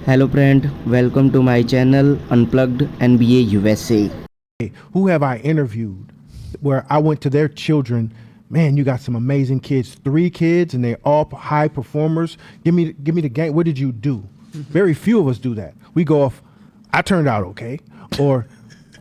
Hello friend, welcome to my channel Unplugged NBA USA. Who have I interviewed where I went to their children? Man, you got some amazing kids. 3 kids, and they're all high performers. Give me the game. What did you do? Very few of us do that. We go off. I turned out okay, or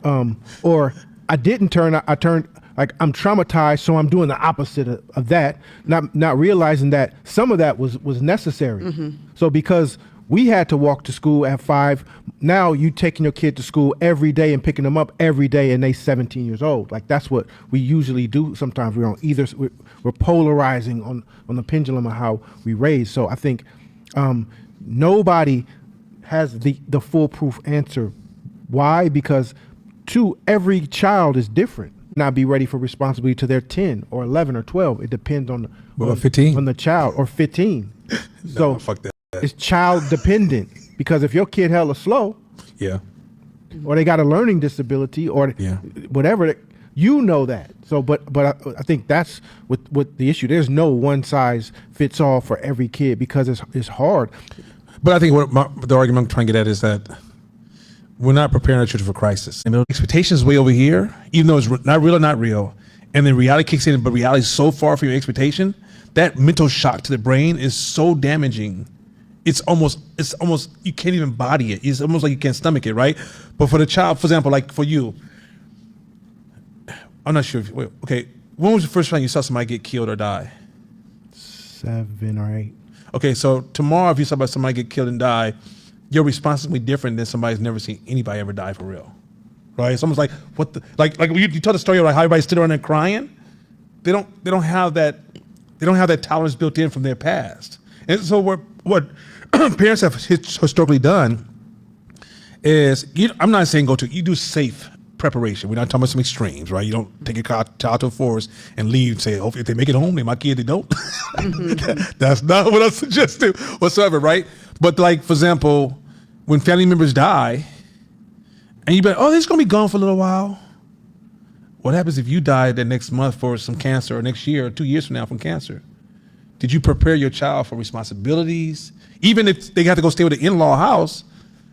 I didn't turn out. I turned like I'm traumatized, so I'm doing the opposite of that. Not realizing that some of that was necessary. So because we had to walk to school at 5. Now you taking your kid to school every day and picking them up every day, and they 17 years old. Like that's what we usually do. Sometimes we're on either we're polarizing on the pendulum of how we raise. So I think nobody has the foolproof answer. Why? Because every child is different. Not be ready for responsibility to their 10 or 11 or 12. It depends on 15 on the child, or 15. So fuck that. it's child dependent, because if your kid hella slow, Yeah. or they got a learning disability, or Yeah. whatever, you know that. So, but I think that's what the issue. There's no one size fits all for every kid, because it's hard. But I think the argument I'm trying to get at is that we're not preparing our children for crisis. And the expectations way over here, even though it's not real or not real, and then reality kicks in, but reality is so far from your expectation, that mental shock to the brain is so damaging. It's almost you can't even body it. It's almost like you can't stomach it, right? But for the child, for example, like for you, I'm not sure. Okay, when was the first time you saw somebody get killed or die? 7 or 8. Okay, so tomorrow, if you saw somebody get killed and die, your response is going to be different than somebody who's never seen anybody ever die for real, right? It's almost like what the like you told the story of like how everybody stood around there crying. They don't have that tolerance built in from their past, and so what parents have historically done is I'm not saying you do safe preparation. We're not talking about some extremes, right? You don't take your child to a forest and leave and say, hopefully if they make it home, my kid, they don't. That's not what I suggest whatsoever, right? But like, for example, when family members die and you be like, oh, they're just going to be gone for a little while. What happens if you die the next month for some cancer, or next year or 2 years from now from cancer? Did you prepare your child for responsibilities? Even if they have to go stay with an in-law house,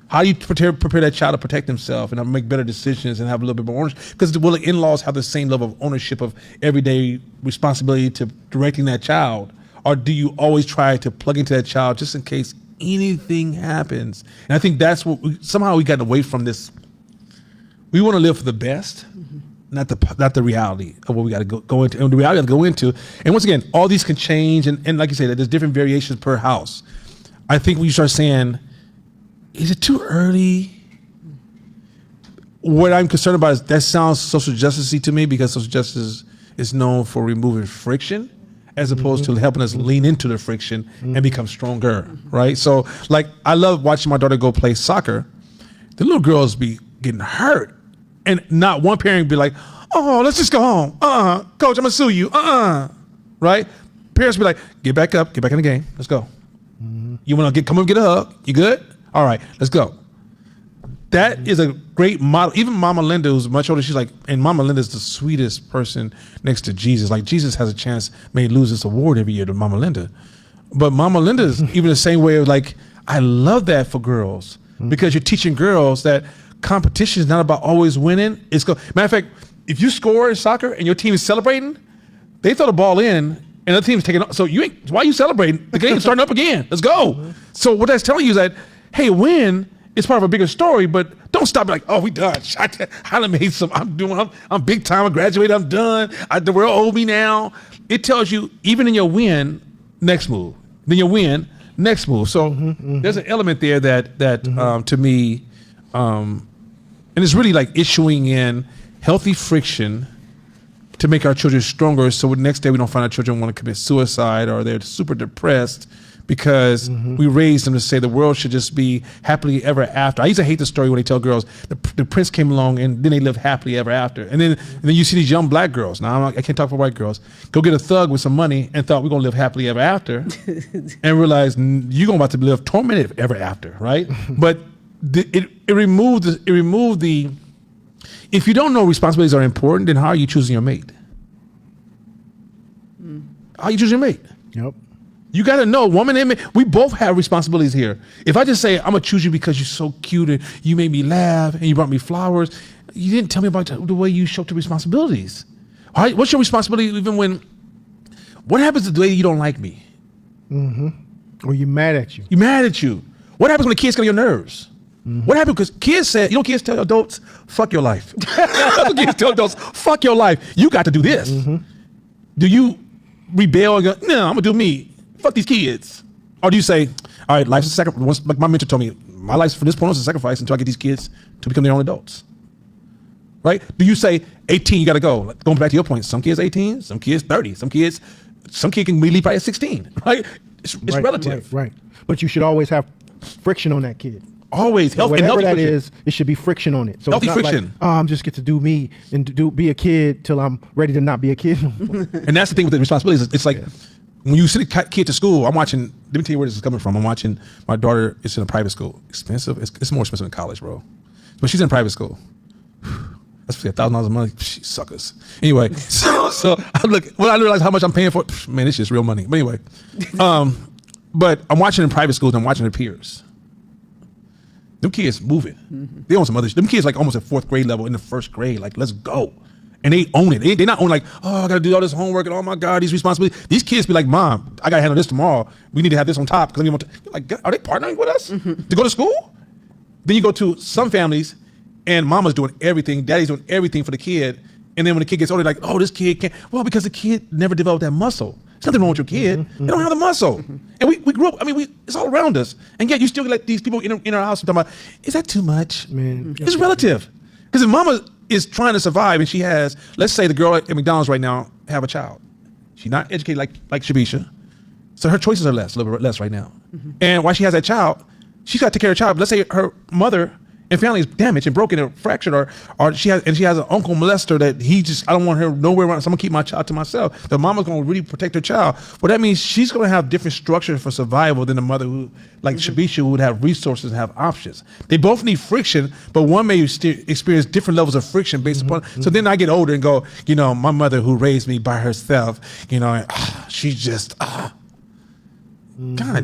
how do you prepare that child to protect themselves and make better decisions and have a little bit more ownership? Because will the in-laws have the same level of ownership of everyday responsibility to directing that child? Or do you always try to plug into that child just in case anything happens? And I think that's what somehow we got away from this. We want to live for the best, not the reality of what we got to go into, and the reality to go into. And once again, all these can change, and like you say, that there's different variations per house. I think when you start saying, is it too early? What I'm concerned about is that sounds social justice-y to me, because social justice is known for removing friction as opposed to helping us lean into the friction and become stronger, right? So, like, I love watching my daughter go play soccer. The little girls be getting hurt, and not one parent be like, oh, let's just go home. Coach, I'm gonna sue you. Right? Parents be like, get back up, get back in the game. Let's go. You wanna come and get a hug? You good? All right, let's go. That is a great model. Even Mama Linda, who's much older, she's like, and Mama Linda's the sweetest person next to Jesus. Like, Jesus has a chance, may lose this award every year to Mama Linda. But Mama Linda is even the same way of like, I love that for girls, because you're teaching girls that competition is not about always winning. Matter of fact, if you score in soccer and your team is celebrating, they throw the ball in and the team's taking off. So why are you celebrating? The game's starting up again. Let's go. So what that's telling you is that, hey, win is part of a bigger story, but don't stop like, oh, we done. I done made some, I'm big time, I graduated, I'm done. The world owes me now. It tells you, even in your win, next move. Then your win, next move. So there's an element there that to me, and it's really like issuing in healthy friction to make our children stronger, so the next day we don't find our children want to commit suicide or they're super depressed because we raised them to say the world should just be happily ever after. I used to hate the story when they tell girls the prince came along and then they live happily ever after. And then you see these young black girls. Now I can't talk for white girls. Go get a thug with some money and thought we're gonna live happily ever after, and realize you're about to live tormented ever after, right? But it removed the. If you don't know responsibilities are important, then how are you choosing your mate? How are you choosing your mate? Yep. You got to know, woman and man, we both have responsibilities here. If I just say, I'm going to choose you because you're so cute and you made me laugh and you brought me flowers, you didn't tell me about the way you show up to responsibilities. All right, what's your responsibility even what happens the day you don't like me? Or you mad at you. You mad at you. What happens when the kids get on your nerves? What happens? Because kids said, kids tell adults, fuck your life. Kids tell adults, fuck your life. You got to do this. Do you rebel and go, no, I'm going to do me. Fuck these kids. Or do you say, all right, life's a sacrifice. Like my mentor told me, my life's for this point is a sacrifice until I get these kids to become their own adults. Right? Do you say 18, you got to go? Like, going back to your point, some kids 18, some kids 30, some kid can leave by at 16. Right? It's Right, relative. Right. But you should always have friction on that kid. Always Whatever healthy that friction. is, it should be friction on it. So Healthy it's not friction. like, oh, I'm just get to do me and be a kid till I'm ready to not be a kid. And that's the thing with the responsibilities. It's like when you send a kid to school, I'm watching, let me tell you where this is coming from. I'm watching my daughter, it's in a private school. Expensive. It's more expensive than college, bro. But she's in private school. That's $1,000 a month. Suckers. Anyway, so I look, when I realize how much I'm paying for it, man, it's just real money. But anyway, but I'm watching in private schools and I'm watching their peers. Them kids moving. They on some other shit. Them kids like almost at 4th grade level in the 1st grade. Like, let's go. And they own it. They not own like, oh, I got to do all this homework and oh my God, these responsibilities. These kids be like, Mom, I got to handle this tomorrow. We need to have this on top. Because like, are they partnering with us to go to school? Then you go to some families and mama's doing everything, daddy's doing everything for the kid. And then when the kid gets older, like, oh, this kid can't. Well, because the kid never developed that muscle. There's nothing wrong with your kid. They don't have the muscle. And we grew up, it's all around us. And yet you still let these people in our house talking about, is that too much? Man. It's relative. Because if mama is trying to survive and she has, let's say the girl at McDonald's right now have a child. She's not educated like Shabisha. So her choices are a little bit less right now. And while she has that child, she's got to take care of the child. But let's say her mother and family is damaged and broken or fractured, or she has an uncle molester that I don't want her nowhere around, so I'm gonna keep my child to myself. The mama's gonna really protect her child. Well, that means she's gonna have different structures for survival than the mother who, like Shabisha, who would have resources and have options. They both need friction, but one may experience different levels of friction based upon. So then I get older and go, my mother who raised me by herself, and, she's just, God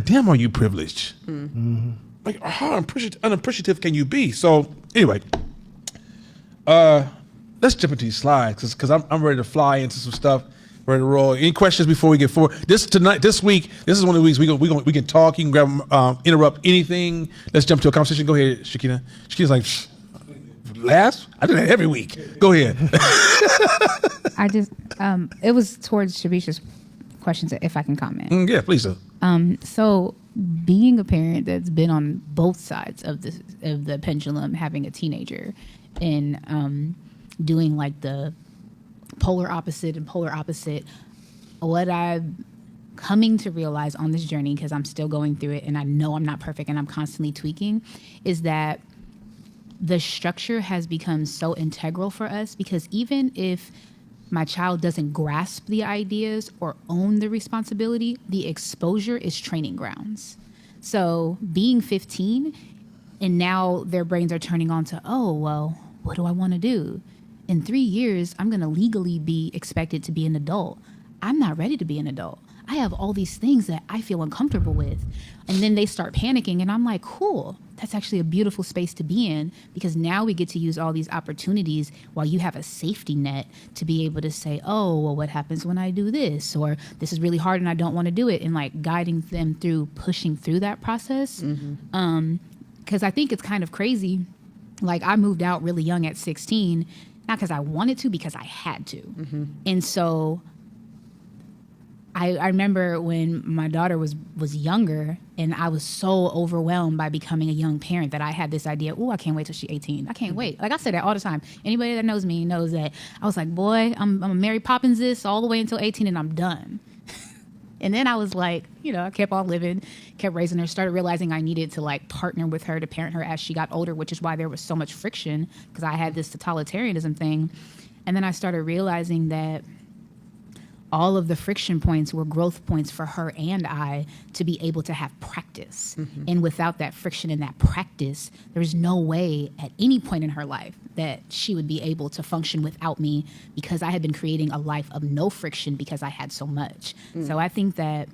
damn, are you privileged? Like, how unappreciative can you be? So anyway, let's jump into these slides because I'm ready to fly into some stuff, ready to roll. Any questions before we get forward? This week, this is one of the weeks we can talk. You can grab interrupt anything. Let's jump to a conversation. Go ahead, Shakina. Shakina's like, last? I do that every week. Go ahead. I just it was towards Shabisha's questions, if I can comment. Yeah, please do. So being a parent that's been on both sides of the pendulum, having a teenager and doing like the polar opposite and polar opposite, what I'm coming to realize on this journey, because I'm still going through it and I know I'm not perfect and I'm constantly tweaking, is that the structure has become so integral for us, because even if my child doesn't grasp the ideas or own the responsibility, the exposure is training grounds. So being 15 and now their brains are turning on to, oh, well, what do I want to do? In 3 years, I'm going to legally be expected to be an adult. I'm not ready to be an adult. I have all these things that I feel uncomfortable with. And then they start panicking and I'm like, cool, that's actually a beautiful space to be in, because now we get to use all these opportunities while you have a safety net to be able to say, oh, well, what happens when I do this? Or this is really hard and I don't want to do it. And like guiding them through, pushing through that process. Because I think it's kind of crazy. Like I moved out really young at 16, not because I wanted to, because I had to. And so I remember when my daughter was younger and I was so overwhelmed by becoming a young parent that I had this idea, oh, I can't wait till she's 18. I can't wait. Like I say that all the time. Anybody that knows me knows that I was like, boy, I'm a Mary Poppins this all the way until 18 and I'm done. And then I was like, I kept on living, kept raising her, started realizing I needed to like partner with her to parent her as she got older, which is why there was so much friction, because I had this totalitarianism thing. And then I started realizing that all of the friction points were growth points for her and I to be able to have practice. And without that friction and that practice, there's no way at any point in her life that she would be able to function without me, because I had been creating a life of no friction because I had so much. So I think that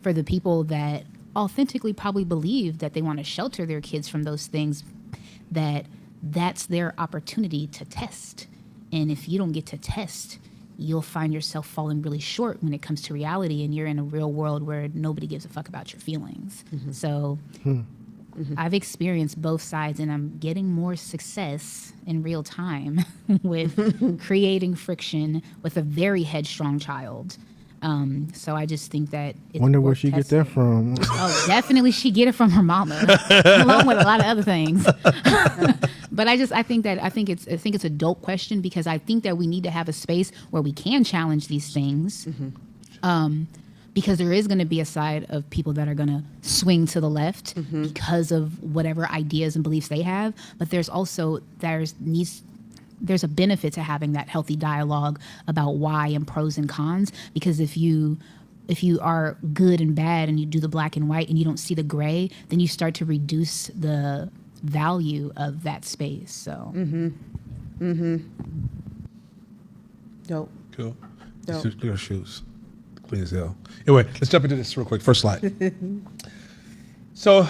for the people that authentically probably believe that they want to shelter their kids from those things, that's their opportunity to test. And if you don't get to test, you'll find yourself falling really short when it comes to reality, and you're in a real world where nobody gives a fuck about your feelings. So I've experienced both sides, and I'm getting more success in real time with creating friction with a very headstrong child. So I just think that it's Wonder where worth she get testing. that from. Oh, definitely she get it from her mama, along with a lot of other things. But I think it's a dope question, because I think that we need to have a space where we can challenge these things. Because there is going to be a side of people that are going to swing to the left because of whatever ideas and beliefs they have. But there's also there's a benefit to having that healthy dialogue about why and pros and cons. Because if you are good and bad and you do the black and white and you don't see the gray, then you start to reduce the value of that space. So Dope. Cool. Dope. Look at her shoes. Clean as hell. Anyway, let's jump into this real quick. First slide. So,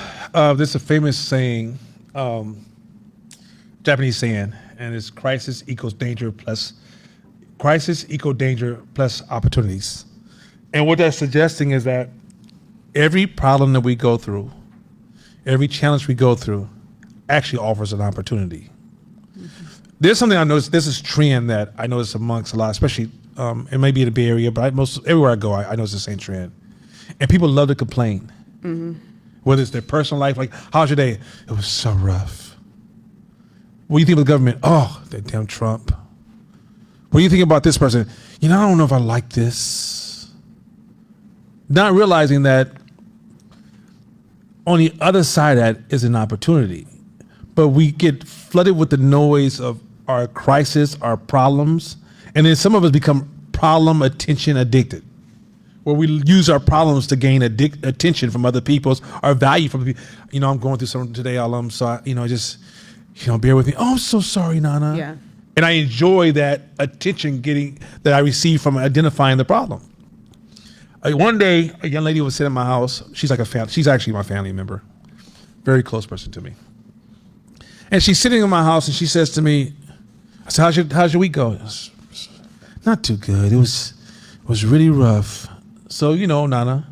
this is a famous saying, Japanese saying, and it's crisis equals danger plus opportunities. And what that's suggesting is that every problem that we go through, every challenge we go through, actually offers an opportunity. There's something I noticed. This is trend that I notice amongst a lot, especially it may be in the Bay Area, but everywhere I go, I notice the same trend. And people love to complain, whether it's their personal life, like, how's your day? It was so rough. What do you think of the government? Oh, that damn Trump. What do you think about this person? I don't know if I like this. Not realizing that on the other side of that is an opportunity. But we get flooded with the noise of our crisis, our problems, and then some of us become problem attention addicted, where we use our problems to gain attention from other people's, our value from people. I'm going through something today, so just bear with me. Oh, I'm so sorry, Nana. Yeah. And I enjoy that attention that I receive from identifying the problem. One day, a young lady was sitting in my house. She's actually my family member, very close person to me. And she's sitting in my house, and she says to me, I said, how's your week going? Not too good. It was really rough. So, Nana,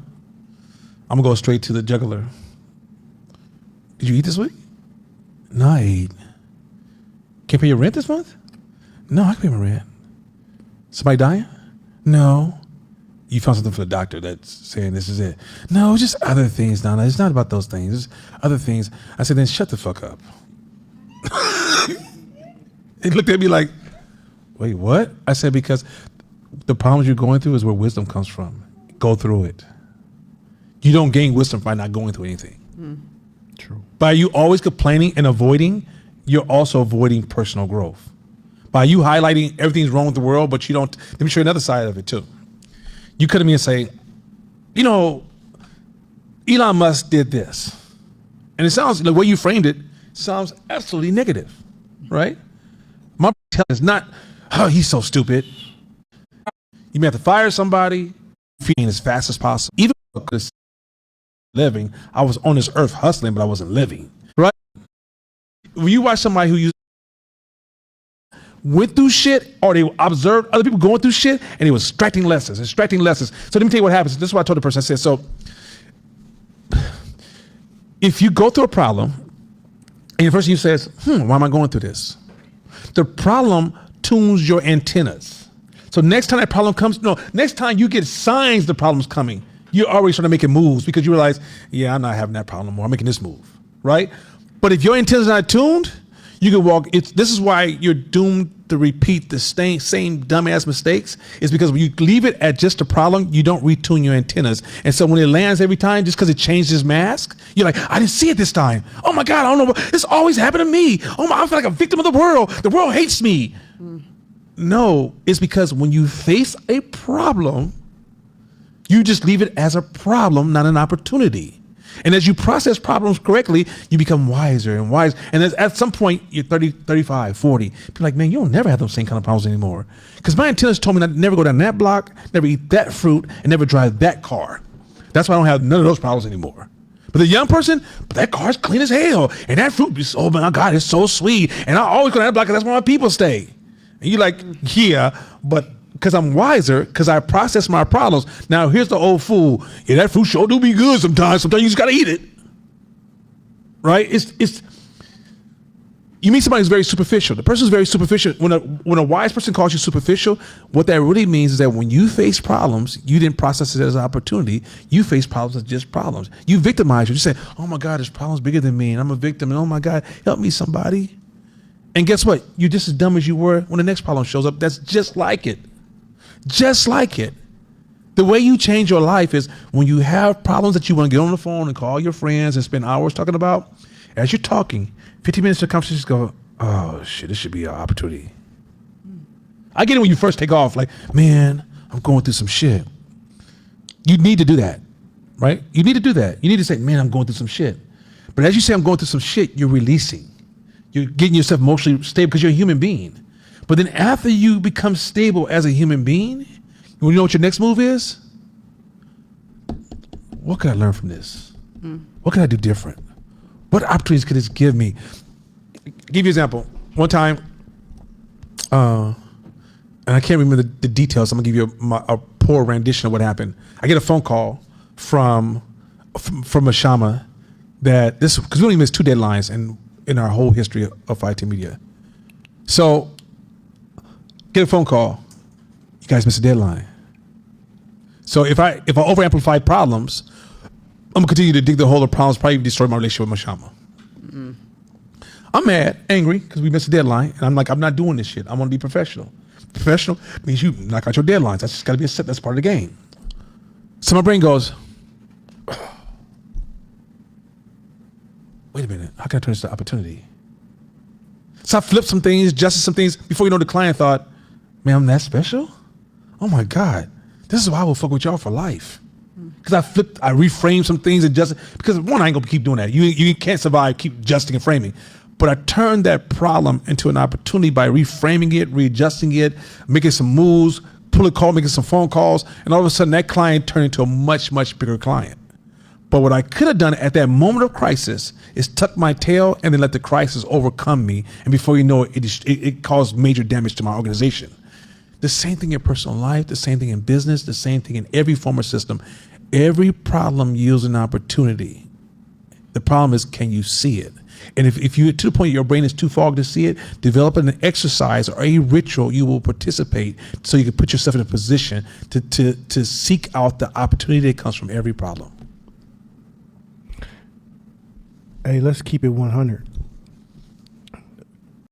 I'm going to go straight to the jugular. Did you eat this week? No, I ate. Can't pay your rent this month? No, I can pay my rent. Somebody dying? No. You found something for the doctor that's saying this is it? No, just other things, Nana. It's not about those things. It's other things. I said, then shut the fuck up. He looked at me like, wait, what? I said, because the problems you're going through is where wisdom comes from. Go through it. You don't gain wisdom by not going through anything. True. By you always complaining and avoiding, you're also avoiding personal growth. By you highlighting everything's wrong with the world, but you don't, let me show you another side of it too. You come to me and say, Elon Musk did this. And it sounds, the way you framed it, sounds absolutely negative, right? My is not, oh, he's so stupid. You may have to fire somebody, feeding as fast as possible. Even living, I was on this earth hustling, but I wasn't living, right? When you watch somebody who went through shit, or they observed other people going through shit, and they were extracting lessons. So let me tell you what happens. This is what I told the person. I said, so if you go through a problem, and the person you says, why am I going through this? The problem tunes your antennas. So next time that problem comes, next time you get signs the problem's coming, you're already starting making moves because you realize, yeah, I'm not having that problem anymore. I'm making this move, right? But if your antennas are not tuned, you can walk. This is why you're doomed to repeat the same dumbass mistakes. Is because when you leave it at just a problem, you don't retune your antennas. And so when it lands every time, just because it changed its mask, you're like, I didn't see it this time. Oh my God, I don't know. This always happened to me. Oh my, I feel like a victim of the world. The world hates me. No, it's because when you face a problem, you just leave it as a problem, not an opportunity. And as you process problems correctly, you become wiser and wiser. And at some point, you're 30, 35, 40. People are like, man, you'll never have those same kind of problems anymore. Because my antennas told me not to never go down that block, never eat that fruit, and never drive that car. That's why I don't have none of those problems anymore. But the young person, but that car's clean as hell, and that fruit is, oh my God, it's so sweet, and I always go to that block because that's where my people stay. And you're like, yeah, but because I'm wiser, because I process my problems. Now here's the old fool. Yeah, that fruit sure do be good sometimes. Sometimes you just gotta eat it, right? It's. You meet somebody who's very superficial. The person who's very superficial. When a wise person calls you superficial, what that really means is that when you face problems, you didn't process it as an opportunity. You face problems as just problems. You victimize. You say, "Oh my God, there's problems bigger than me, and I'm a victim." And oh my God, help me, somebody. And guess what? You're just as dumb as you were when the next problem shows up. That's just like it. Just like it. The way you change your life is when you have problems that you want to get on the phone and call your friends and spend hours talking about. As you're talking, 15 minutes of conversation, go, oh shit, this should be an opportunity. I get it when you first take off, like, man, I'm going through some shit. You need to do that, right? You need to do that. You need to say, man, I'm going through some shit. But as you say, I'm going through some shit, you're releasing. You're getting yourself emotionally stable because you're a human being. But then after you become stable as a human being, you know what your next move is? What can I learn from this? What can I do different? What opportunities could this give me? I'll give you an example. One time, and I can't remember the details. I'm gonna give you a poor rendition of what happened. I get a phone call from a Shama that this, because we only missed 2 deadlines in our whole history of IT Media. So, get a phone call. You guys missed a deadline. So if I over amplify problems, I'm gonna continue to dig the hole of problems, probably destroy my relationship with Mashama. I'm mad, angry, because we missed a deadline, and I'm like, I'm not doing this shit. I want to be professional. Professional means you knock out your deadlines. That's just got to be a set. That's part of the game. So my brain goes, wait a minute, how can I turn this to opportunity? So I flipped some things, adjusted some things. Before you know, the client thought, man, I'm that special? Oh my God, this is why I will fuck with y'all for life. Because I reframed some things, adjusted. Because one, I ain't gonna keep doing that. You can't survive, keep adjusting and framing. But I turned that problem into an opportunity by reframing it, readjusting it, making some moves, pulling a call, making some phone calls, and all of a sudden that client turned into a much, much bigger client. But what I could have done at that moment of crisis is tuck my tail and then let the crisis overcome me. And before you know it, it caused major damage to my organization. The same thing in personal life, the same thing in business, the same thing in every form of system. Every problem yields an opportunity. The problem is, can you see it? And if you to the point your brain is too fogged to see it, develop an exercise or a ritual you will participate so you can put yourself in a position to seek out the opportunity that comes from every problem. Hey, let's keep it 100.